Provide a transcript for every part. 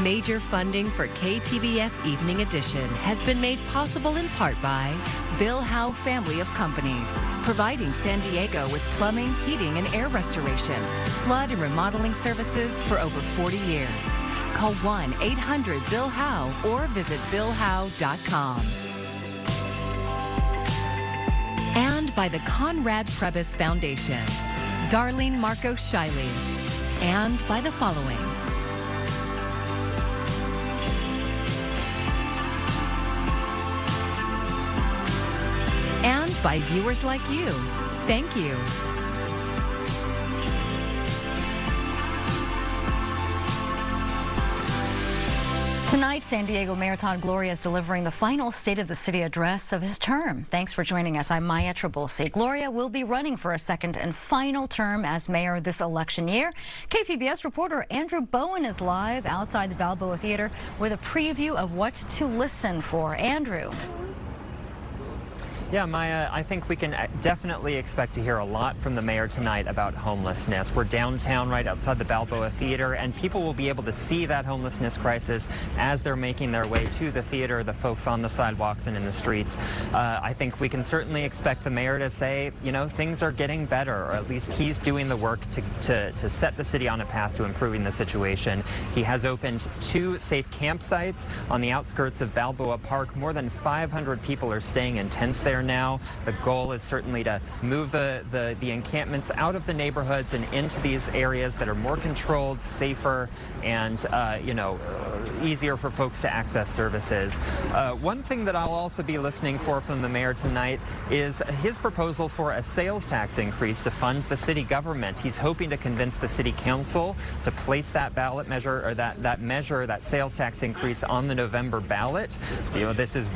Major funding for KPBS Evening Edition has been made possible in part by Bill Howe Family of Companies, providing San Diego with plumbing, heating, and air restoration, flood and remodeling services for over 40 years. Call 1-800-BILL-HOWE or visit billhowe.com. And by the Conrad Prebys Foundation, Darlene Marcos Shiley, and by the following. And by viewers like you. Thank you. Tonight, San Diego Mayor Todd Gloria is delivering the final State of the City address of his term. Thanks for joining us. I'm Maya Trabulsi. Gloria will be running for a second and final term as mayor this election year. KPBS reporter Andrew Bowen is live outside the Balboa Theater with a preview of what to listen for. Andrew. Yeah, Maya, I think we can definitely expect to hear a lot from the mayor tonight about homelessness. We're downtown right outside the Balboa Theater, and people will be able to see that homelessness crisis as they're making their way to the theater, the folks on the sidewalks and in the streets. I think we can certainly expect the mayor to say, you know, things are getting better, or at least he's doing the work to set the city on a path to improving the situation. He has opened 2 safe campsites on the outskirts of Balboa Park. More than 500 people are staying in tents there now. The goal is certainly to move the encampments out of the neighborhoods and into these areas that are more controlled, safer, and easier for folks to access services. One thing that I'll also be listening for from the mayor tonight is his proposal for a sales tax increase to fund the city government. He's hoping to convince the city council to place that ballot measure, or that sales tax increase on the November ballot. So, this is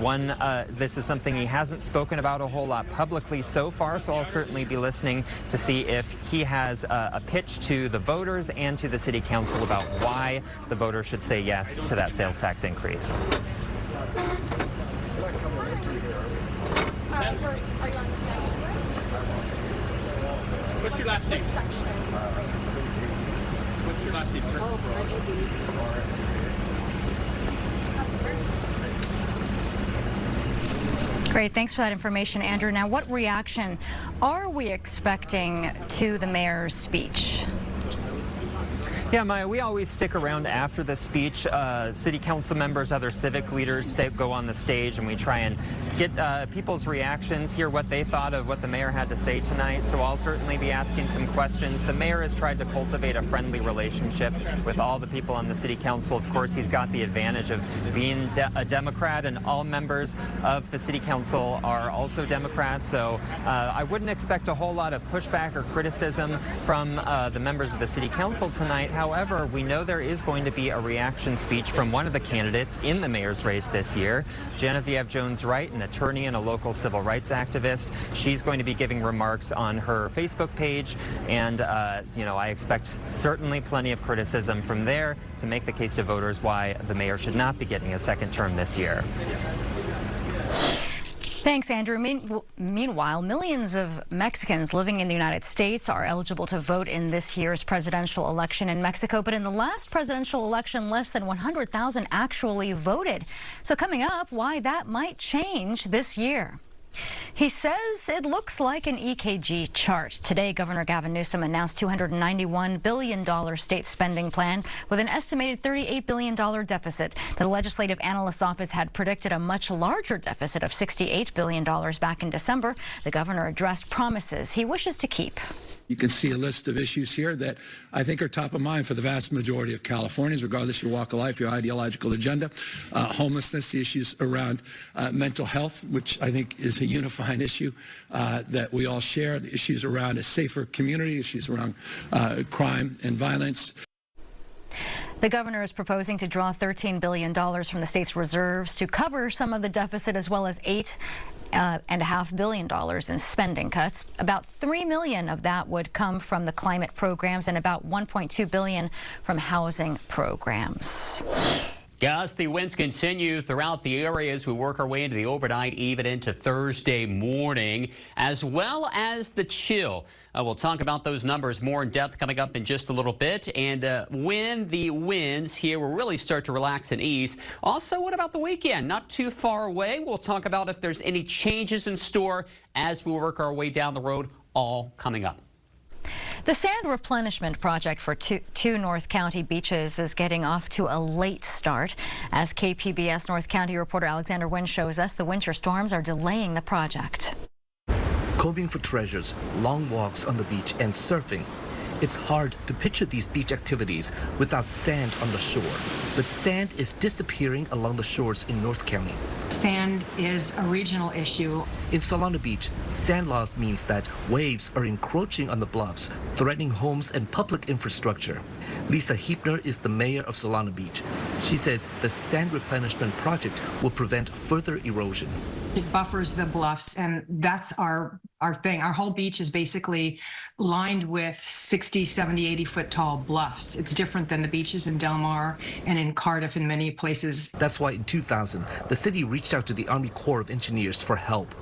something he hasn't spoken about a whole lot publicly so far, so I'll certainly be listening to see if he has a pitch to the voters and to the city council about why the voters should say yes to that sales tax increase. What's your last name? What's your last name? Great, thanks for that information, Andrew. Now, what reaction are we expecting to the mayor's speech? Yeah, Maya, we always stick around after the speech. City council members, other civic leaders go on the stage, and we try and get people's reactions, hear what they thought of what the mayor had to say tonight. So I'll certainly be asking some questions. The mayor has tried to cultivate a friendly relationship with all the people on the city council. Of course, he's got the advantage of being a Democrat, and all members of the city council are also Democrats. So I wouldn't expect a whole lot of pushback or criticism from the members of the city council tonight. However, we know there is going to be a reaction speech from one of the candidates in the mayor's race this year, Genevieve Jones-Wright, an attorney and a local civil rights activist. She's going to be giving remarks on her Facebook page, and I expect certainly plenty of criticism from there to make the case to voters why the mayor should not be getting a second term this year. Thanks, Andrew. Meanwhile, millions of Mexicans living in the United States are eligible to vote in this year's presidential election in Mexico. But in the last presidential election, less than 100,000 actually voted. So coming up, why that might change this year. He says it looks like an EKG chart. Today, Governor Gavin Newsom announced $291 billion state spending plan with an estimated $38 billion deficit. The Legislative Analyst's Office had predicted a much larger deficit of $68 billion back in December. The governor addressed promises he wishes to keep. You can see a list of issues here that I think are top of mind for the vast majority of Californians, regardless of your walk of life, your ideological agenda. Homelessness, the issues around mental health, which I think is a unifying issue that we all share, the issues around a safer community, issues around crime and violence. The governor is proposing to draw $13 billion from the state's reserves to cover some of the deficit, as well as $8.5 billion in spending cuts. About $3 million of that would come from the climate programs and about $1.2 billion from housing programs. Gusty winds continue throughout the area as we work our way into the overnight, even into Thursday morning, as well as the chill. We'll talk about those numbers more in depth coming up in just a little bit. And when the winds here will really start to relax and ease. Also, what about the weekend? Not too far away. We'll talk about if there's any changes in store as we work our way down the road, all coming up. The sand replenishment project for two North County beaches is getting off to a late start. As KPBS North County reporter Alexander Wynn shows us, the winter storms are delaying the project. Combing for treasures, long walks on the beach, and surfing. It's hard to picture these beach activities without sand on the shore. But sand is disappearing along the shores in North County. Sand is a regional issue. In Solana Beach, sand loss means that waves are encroaching on the bluffs, threatening homes and public infrastructure. Lisa Heepner is the mayor of Solana Beach. She says the sand replenishment project will prevent further erosion. It buffers the bluffs, and that's our thing. Our whole beach is basically lined with 60, 70, 80-foot tall bluffs. It's different than the beaches in Del Mar and in Cardiff and many places. That's why in 2000, the city reached out to the Army Corps of Engineers for help.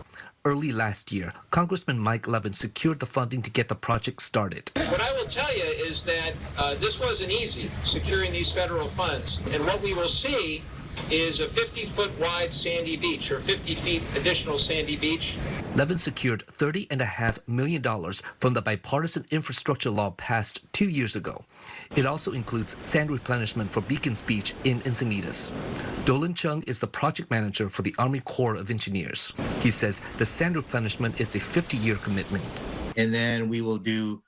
Early last year, Congressman Mike Levin secured the funding to get the project started. What I will tell you is that this wasn't easy, securing these federal funds. And what we will see is a 50-foot wide sandy beach, or 50 feet additional sandy beach. Levin secured $30.5 million from the bipartisan infrastructure law passed 2 years ago. It also includes sand replenishment for Beacons Beach in Encinitas. Dolan Chung is the project manager for the Army Corps of Engineers. He says the sand replenishment is a 50-year commitment. And then we will do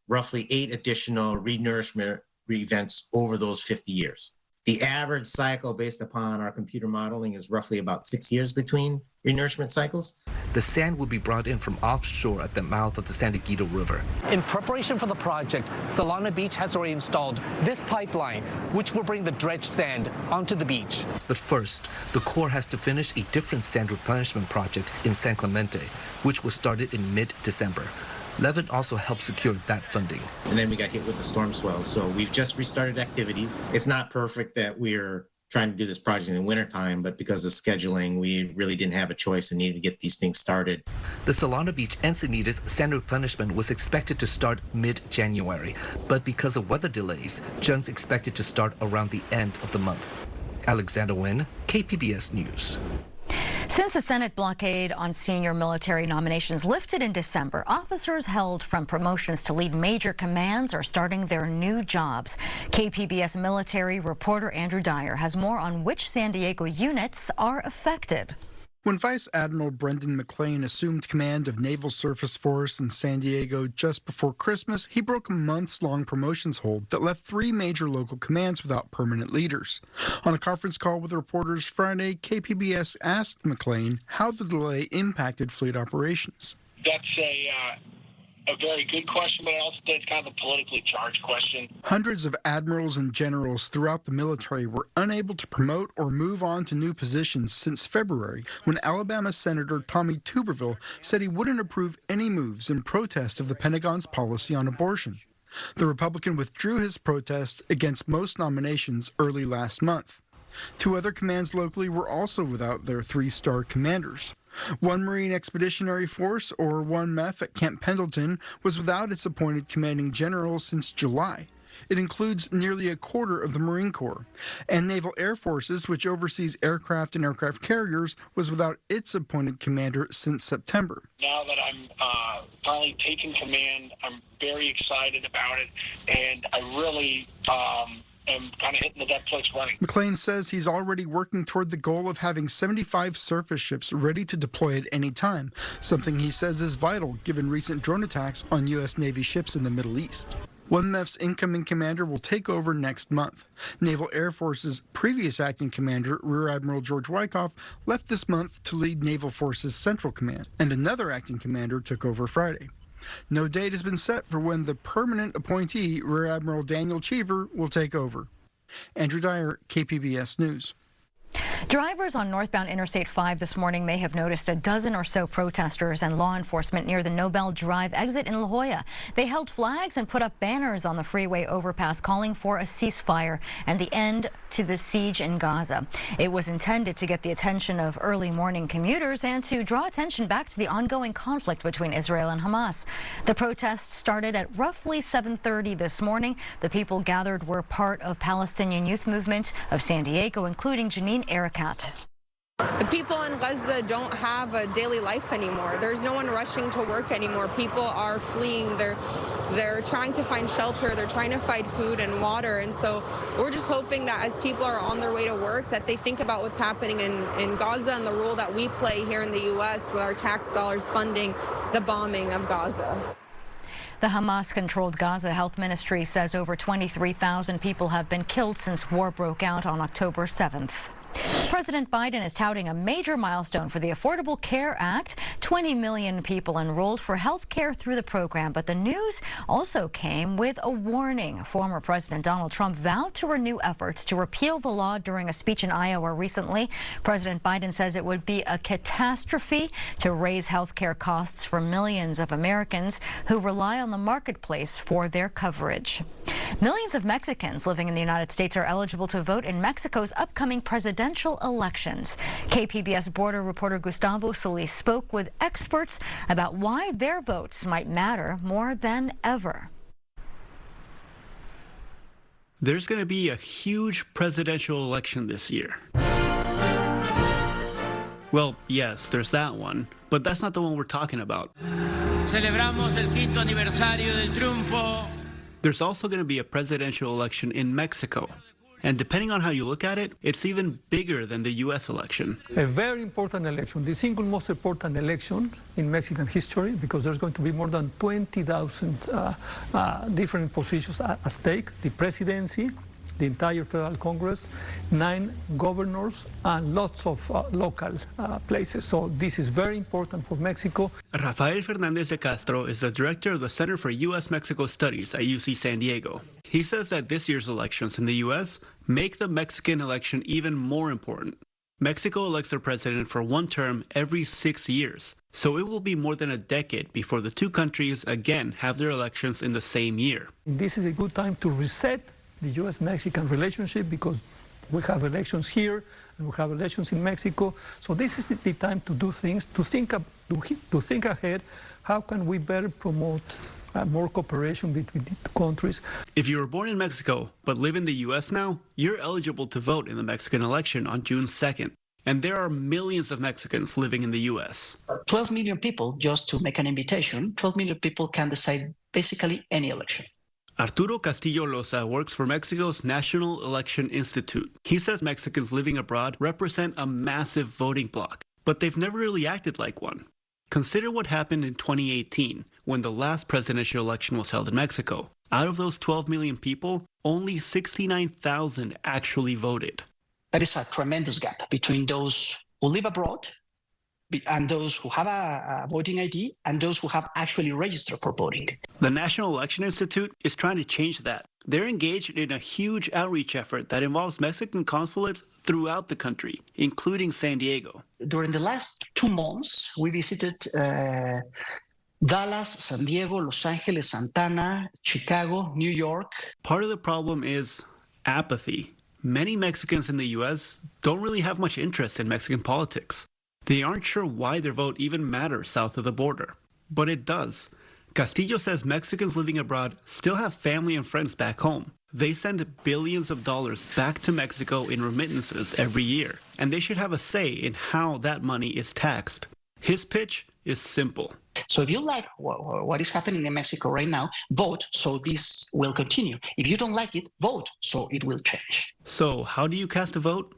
roughly 8 additional renourishment events over those 50 years. The average cycle based upon our computer modeling is roughly about 6 years between renourishment cycles. The sand will be brought in from offshore at the mouth of the San Diego River. In preparation for the project, Solana Beach has already installed this pipeline, which will bring the dredged sand onto the beach. But first, the Corps has to finish a different sand replenishment project in San Clemente, which was started in mid-December. Levin also helped secure that funding. And then we got hit with the storm swells. So we've just restarted activities. It's not perfect that we're trying to do this project in the wintertime, but because of scheduling, we really didn't have a choice and needed to get these things started. The Solana Beach Encinitas sand replenishment was expected to start mid-January, but because of weather delays, Jung's expected to start around the end of the month. Alexander Wynn, KPBS News. Since the Senate blockade on senior military nominations lifted in December, officers held from promotions to lead major commands are starting their new jobs. KPBS military reporter Andrew Dyer has more on which San Diego units are affected. When Vice Admiral Brendan McLean assumed command of Naval Surface Force in San Diego just before Christmas, he broke a months-long promotions hold that left 3 major local commands without permanent leaders. On a conference call with reporters Friday, KPBS asked McLean how the delay impacted fleet operations. That's a very good question, but I also think it's kind of a politically charged question. Hundreds of admirals and generals throughout the military were unable to promote or move on to new positions since February, when Alabama Senator Tommy Tuberville said he wouldn't approve any moves in protest of the Pentagon's policy on abortion. The Republican withdrew his protest against most nominations early last month. 2 other commands locally were also without their 3-star commanders. 1 Marine Expeditionary Force, or 1 MEF at Camp Pendleton, was without its appointed commanding general since July. It includes nearly a quarter of the Marine Corps. And Naval Air Forces, which oversees aircraft and aircraft carriers, was without its appointed commander since September. Now that I'm finally taking command, I'm very excited about it, and I really am kind of hitting the deck place running. McLean says he's already working toward the goal of having 75 surface ships ready to deploy at any time, something he says is vital given recent drone attacks on U.S. Navy ships in the Middle East. 1 MEF's incoming commander will take over next month. Naval Air Force's previous acting commander, Rear Admiral George Wyckoff, left this month to lead Naval Forces Central Command, and another acting commander took over Friday. No date has been set for when the permanent appointee, Rear Admiral Daniel Cheever, will take over. Andrew Dyer, KPBS News. Drivers on northbound Interstate 5 this morning may have noticed a dozen or so protesters and law enforcement near the Nobel Drive exit in La Jolla. They held flags and put up banners on the freeway overpass calling for a ceasefire and the end to the siege in Gaza. It was intended to get the attention of early morning commuters and to draw attention back to the ongoing conflict between Israel and Hamas. The protests started at roughly 7:30 this morning. The people gathered were part of Palestinian Youth Movement of San Diego, including Janine Erakat. The people in Gaza don't have a daily life anymore. There's no one rushing to work anymore. People are fleeing. They're trying to find shelter. They're trying to find food and water. And so we're just hoping that as people are on their way to work, that they think about what's happening in Gaza and the role that we play here in the U.S. with our tax dollars funding the bombing of Gaza. The Hamas-controlled Gaza Health Ministry says over 23,000 people have been killed since war broke out on October 7th. President Biden is touting a major milestone for the Affordable Care Act. 20 million people enrolled for health care through the program, but the news also came with a warning. Former President Donald Trump vowed to renew efforts to repeal the law during a speech in Iowa recently. President Biden says it would be a catastrophe to raise health care costs for millions of Americans who rely on the marketplace for their coverage. Millions of Mexicans living in the United States are eligible to vote in Mexico's upcoming presidential elections. KPBS border reporter Gustavo Solis spoke with experts about why their votes might matter more than ever. There's going to be a huge presidential election this year. Well, yes, there's that one, but that's not the one we're talking about. Celebramos el quinto aniversario del triunfo. There's also going to be a presidential election in Mexico. And depending on how you look at it, it's even bigger than the U.S. election. A very important election, the single most important election in Mexican history, because there's going to be more than 20,000 different positions at stake: the presidency, the entire federal Congress, 9 governors, and lots of local places. So this is very important for Mexico. Rafael Fernandez de Castro is the director of the Center for U.S.-Mexico Studies at UC San Diego. He says that this year's elections in the U.S. make the Mexican election even more important. Mexico elects their president for one term every 6 years, so it will be more than a decade before the two countries again have their elections in the same year. This is a good time to reset the U.S.-Mexican relationship, because we have elections here and we have elections in Mexico. So this is the time to do things, to think ahead. How can we better promote more cooperation between the two countries? If you were born in Mexico but live in the U.S. now, you're eligible to vote in the Mexican election on June 2nd. And there are millions of Mexicans living in the U.S. 12 million people, just to make an invitation, 12 million people can decide basically any election. Arturo Castillo Loza works for Mexico's National Election Institute. He says Mexicans living abroad represent a massive voting bloc, but they've never really acted like one. Consider what happened in 2018, when the last presidential election was held in Mexico. Out of those 12 million people, only 69,000 actually voted. There is a tremendous gap between those who live abroad and those who have a voting ID and those who have actually registered for voting. The National Election Institute is trying to change that. They're engaged in a huge outreach effort that involves Mexican consulates throughout the country, including San Diego. During the last 2 months, we visited Dallas, San Diego, Los Angeles, Santa Ana, Chicago, New York. Part of the problem is apathy. Many Mexicans in the U.S. don't really have much interest in Mexican politics. They aren't sure why their vote even matters south of the border. But it does. Castillo says Mexicans living abroad still have family and friends back home. They send billions of dollars back to Mexico in remittances every year, and they should have a say in how that money is taxed. His pitch is simple. So if you like what is happening in Mexico right now, vote so this will continue. If you don't like it, vote so it will change. So how do you cast a vote?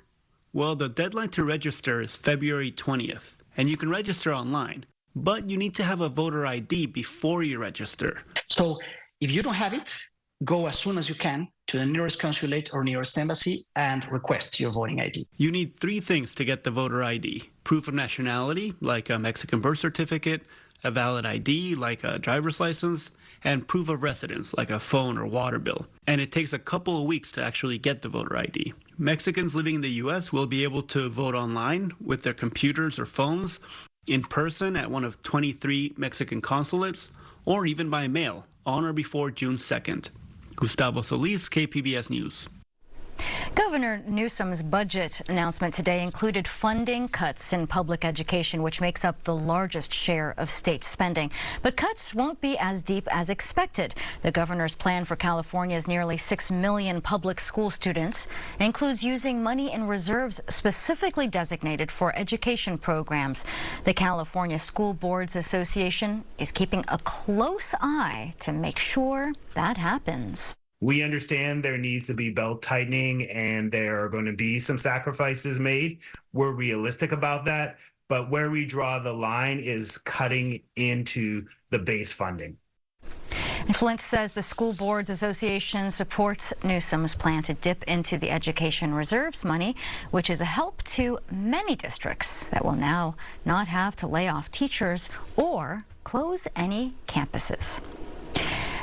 Well, the deadline to register is February 20th, and you can register online, but you need to have a voter ID before you register. So if you don't have it, go as soon as you can to the nearest consulate or nearest embassy and request your voting ID. You need 3 things to get the voter ID: proof of nationality, like a Mexican birth certificate, a valid ID, like a driver's license, and proof of residence, like a phone or water bill. And it takes a couple of weeks to actually get the voter ID. Mexicans living in the U.S. will be able to vote online with their computers or phones, in person at one of 23 Mexican consulates, or even by mail on or before June 2nd. Gustavo Solis, KPBS News. Governor Newsom's budget announcement today included funding cuts in public education, which makes up the largest share of state spending. But cuts won't be as deep as expected. The governor's plan for California's nearly 6 million public school students includes using money in reserves specifically designated for education programs. The California School Boards Association is keeping a close eye to make sure that happens. We understand there needs to be belt tightening and there are going to be some sacrifices made. We're realistic about that, but where we draw the line is cutting into the base funding. And Flint says the School Boards Association supports Newsom's plan to dip into the education reserves money, which is a help to many districts that will now not have to lay off teachers or close any campuses.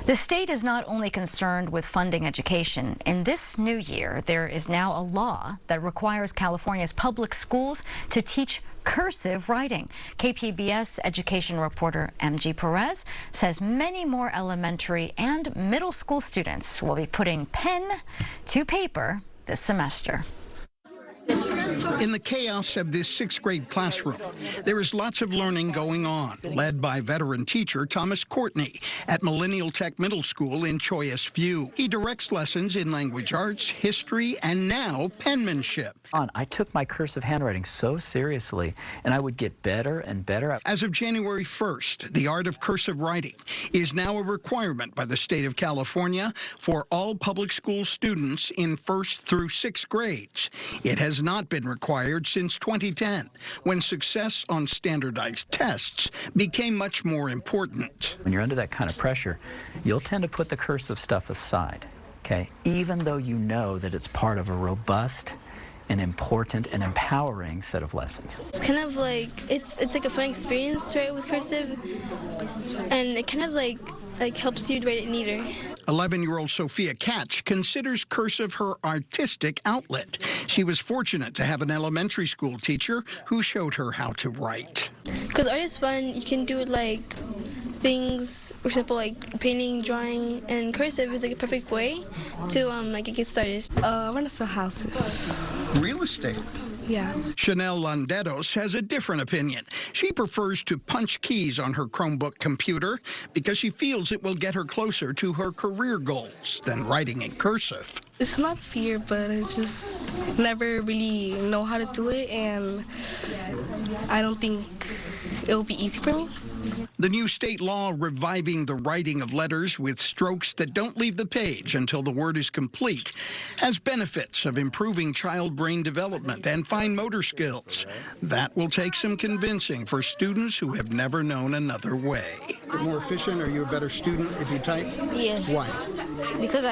The state is not only concerned with funding education. In this new year, there is now a law that requires California's public schools to teach cursive writing. KPBS education reporter MG Perez says many more elementary and middle school students will be putting pen to paper this semester. In the chaos of this sixth grade classroom, there is lots of learning going on, led by veteran teacher Thomas Courtney at Millennial Tech Middle School in Choias View. He directs lessons in language arts, history, and now penmanship. I took my cursive handwriting so seriously, and I would get better and better. As of January 1st, the art of cursive writing is now a requirement by the state of California for all public school students in 1st through 6th grades. It has not been required since 2010, when success on standardized tests became much more important. When you're under that kind of pressure, you'll tend to put the cursive stuff aside, okay? Even though you know that it's part of a robust and important and empowering set of lessons. It's kind of like, it's like a fun experience to write with cursive, and it kind of like helps you write it neater. 11-year-old Sophia Katch considers cursive her artistic outlet. She was fortunate to have an elementary school teacher who showed her how to write. Because art is fun, you can do like things, for example, like painting, drawing, and cursive is like a perfect way to get started. I want to sell houses. Real estate. Yeah. Chanel Landeros has a different opinion. She prefers to punch keys on her Chromebook computer because she feels it will get her closer to her career goals than writing in cursive. It's not fear, but I just never really know how to do it, and I don't think it'll be easy for me. The new state law reviving the writing of letters with strokes that don't leave the page until the word is complete has benefits of improving child brain development and fine motor skills. That will take some convincing for students who have never known another way. You're more efficient? Are you a better student if you type? Yeah. Why? Because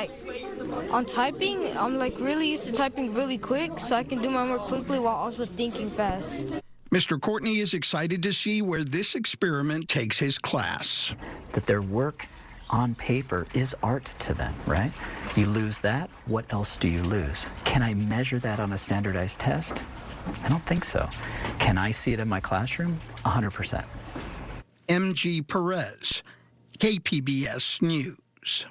on typing, I'm really used to typing really quick, so I can do my work quickly while also thinking fast. Mr. Courtney is excited to see where this experiment takes his class. That their work on paper is art to them, right? You lose that, what else do you lose? Can I measure that on a standardized test? I don't think so. Can I see it in my classroom? 100%. MG Perez, KPBS News.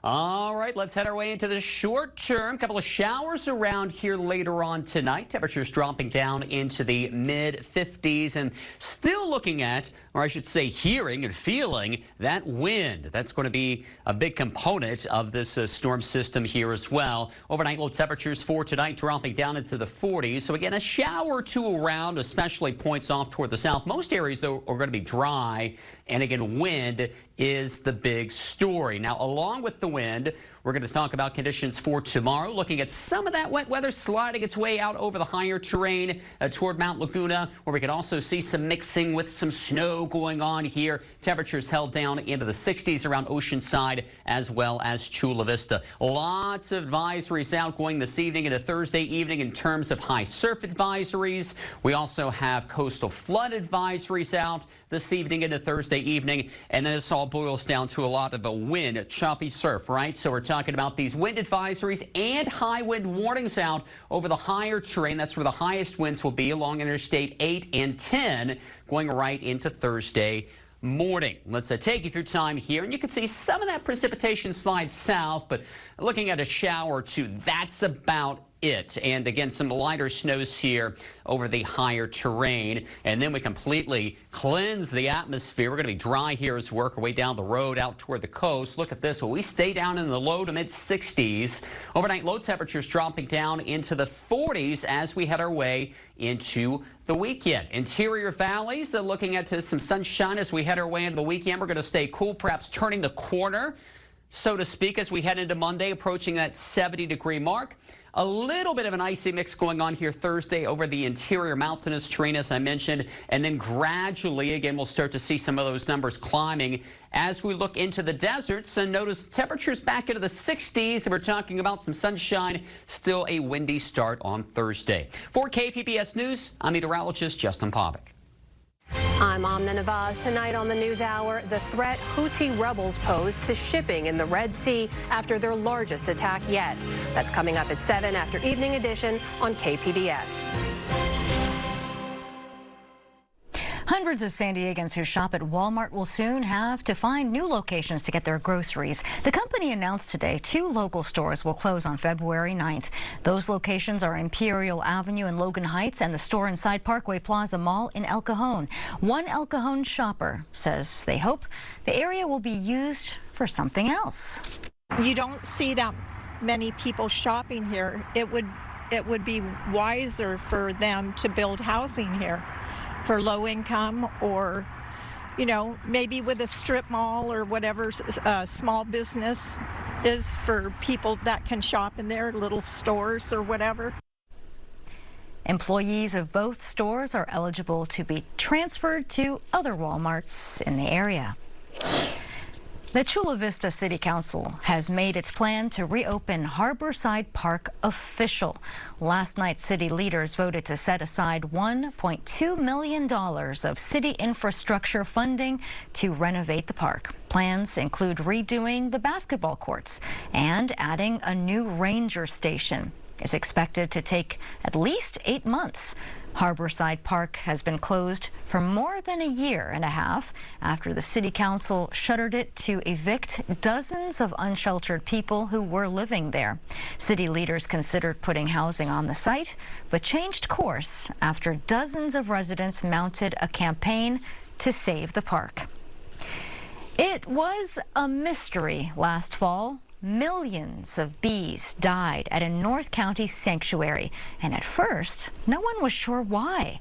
All right, let's head our way into the short term. Couple of showers around here later on tonight. Temperatures dropping down into the mid-50s and still looking at, or I should say hearing and feeling, that wind. That's going to be a big component of this storm system here as well. Overnight low temperatures for tonight dropping down into the 40s. So again, a shower or two around, especially points off toward the south. Most areas, though, are going to be dry. And again, wind is the big story. Now, along with the wind, we're going to talk about conditions for tomorrow, looking at some of that wet weather sliding its way out over the higher terrain toward Mount Laguna, where we can also see some mixing with some snow going on here. Temperatures held down into the 60s around Oceanside as well as Chula Vista. Lots of advisories out going this evening into Thursday evening in terms of high surf advisories. We also have coastal flood advisories out this evening into Thursday evening, and this all boils down to a lot of a wind, choppy surf, right? So we're talking about these wind advisories and high wind warnings out over the higher terrain. That's where the highest winds will be along Interstate 8 and 10 going right into Thursday morning. Let's take you through time here, and you can see some of that precipitation slide south, but looking at a shower or two, that's about it. And again, some lighter snows here over the higher terrain. And then we completely cleanse the atmosphere. We're going to be dry here as we work our way down the road out toward the coast. Look at this. Well, we stay down in the low to mid 60s. Overnight low temperatures dropping down into the 40s as we head our way into the weekend. Interior valleys, they're looking at some sunshine as we head our way into the weekend. We're going to stay cool, perhaps turning the corner, so to speak, as we head into Monday, approaching that 70-degree mark. A little bit of an icy mix going on here Thursday over the interior mountainous terrain, as I mentioned, and then gradually, again, we'll start to see some of those numbers climbing as we look into the deserts. And notice temperatures back into the 60s, and we're talking about some sunshine, still a windy start on Thursday. For KPBS News, I'm meteorologist Justin Pavic. I'm Amna Nawaz. Tonight on the NewsHour, the threat Houthi rebels pose to shipping in the Red Sea after their largest attack yet. That's coming up at 7 after Evening Edition on KPBS. Hundreds of San Diegans who shop at Walmart will soon have to find new locations to get their groceries. The company announced today 2 local stores will close on February 9th. Those locations are Imperial Avenue in Logan Heights and the store inside Parkway Plaza Mall in El Cajon. One El Cajon shopper says they hope the area will be used for something else. You don't see that many people shopping here. It would be wiser for them to build housing here for low income, or, you know, maybe with a strip mall or whatever small business is for people that can shop in their little stores or whatever. Employees of both stores are eligible to be transferred to other Walmarts in the area. The Chula Vista City Council has made its plan to reopen Harborside Park official. Last night, city leaders voted to set aside $1.2 million of city infrastructure funding to renovate the park. Plans include redoing the basketball courts and adding a new ranger station. It's expected to take at least 8 months. Harborside Park has been closed for more than a year and a half after the city council shuttered it to evict dozens of unsheltered people who were living there. City leaders considered putting housing on the site, but changed course after dozens of residents mounted a campaign to save the park. It was a mystery last fall. Millions of bees died at a North County sanctuary, and at first, no one was sure why.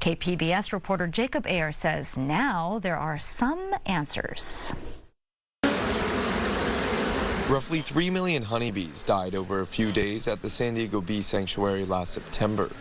KPBS reporter Jacob Ayer says now there are some answers. Roughly 3 million honeybees died over a few days at the San Diego Bee Sanctuary last September.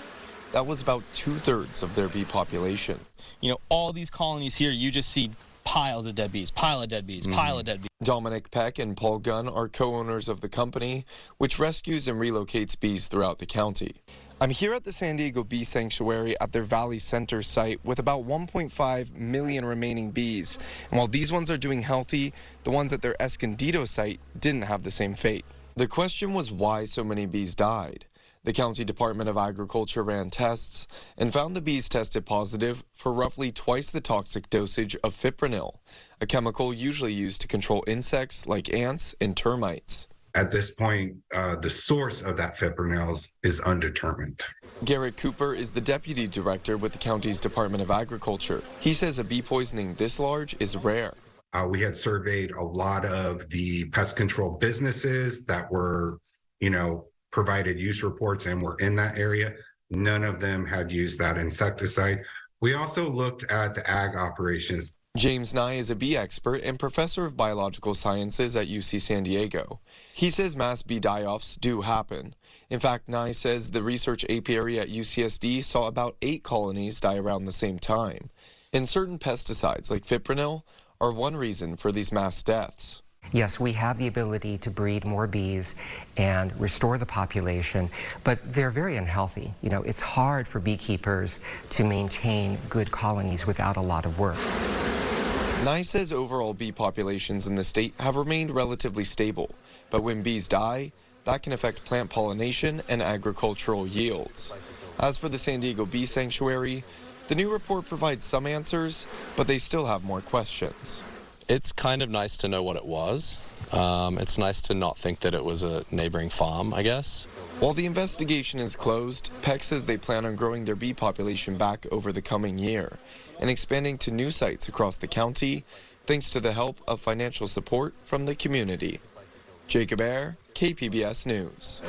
That was about 2/3 of their bee population. You know, all these colonies here, you just see piles of dead bees, pile of dead bees, pile of dead bees. Dominic Peck and Paul Gunn are co-owners of the company, which rescues and relocates bees throughout the county. I'm here at the San Diego Bee Sanctuary at their Valley Center site with about 1.5 million remaining bees. And while these ones are doing healthy, the ones at their Escondido site didn't have the same fate. The question was why so many bees died. The County Department of Agriculture ran tests and found the bees tested positive for roughly twice the toxic dosage of fipronil, a chemical usually used to control insects like ants and termites. At this point, the source of that fipronil is undetermined. Garrett Cooper is the deputy director with the county's Department of Agriculture. He says a bee poisoning this large is rare. We had surveyed a lot of the pest control businesses that were, provided use reports and were in that area. None of them had used that insecticide. We also looked at the ag operations. James Nye is a bee expert and professor of biological sciences at UC San Diego. He says mass bee die-offs do happen. In fact, Nye says the research apiary at UCSD saw about 8 colonies die around the same time. And certain pesticides like fipronil are one reason for these mass deaths. Yes, we have the ability to breed more bees and restore the population, but they're very unhealthy. It's hard for beekeepers to maintain good colonies without a lot of work. Nye says overall bee populations in the state have remained relatively stable, but when bees die, that can affect plant pollination and agricultural yields. As for the San Diego Bee Sanctuary, The new report provides some answers, but they still have more questions. It's kind of nice to know what it was. It's nice to not think that it was a neighboring farm, I guess. While the investigation is closed, Peck says they plan on growing their bee population back over the coming year and expanding to new sites across the county, thanks to the help of financial support from the community. Jacob Ayer, KPBS News.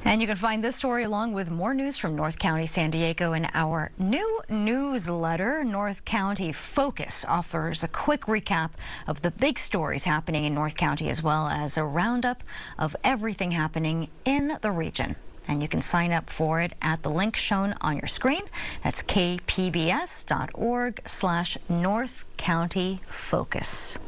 And you can find this story along with more news from North County, San Diego in our new newsletter. North County Focus offers a quick recap of the big stories happening in North County, as well as a roundup of everything happening in the region. And you can sign up for it at the link shown on your screen. That's kpbs.org/North County Focus.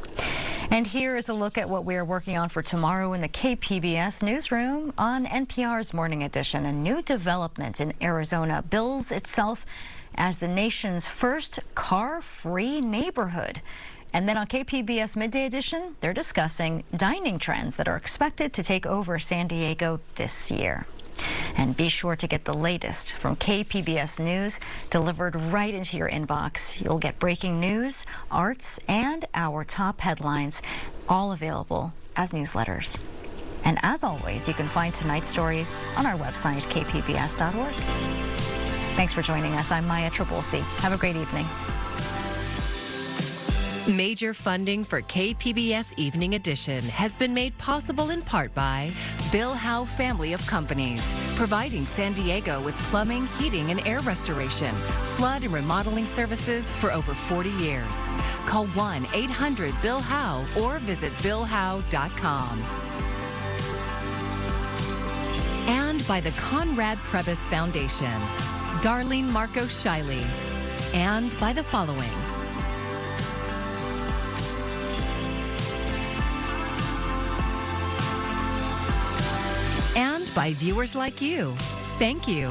And here is a look at what we are working on for tomorrow in the KPBS newsroom on NPR's Morning Edition. A new development in Arizona bills itself as the nation's first car-free neighborhood. And then on KPBS Midday Edition, they're discussing dining trends that are expected to take over San Diego this year. And be sure to get the latest from KPBS News delivered right into your inbox. You'll get breaking news, arts, and our top headlines, all available as newsletters. And as always, you can find tonight's stories on our website, kpbs.org. Thanks for joining us. I'm Maya Trabulsi. Have a great evening. Major funding for KPBS Evening Edition has been made possible in part by Bill Howe Family of Companies, providing San Diego with plumbing, heating, and air restoration, flood and remodeling services for over 40 years. Call 1-800-BILL-HOWE or visit billhowe.com. And by the Conrad Prebys Foundation, Darlene Marco Shiley, and by the following. And by viewers like you. Thank you.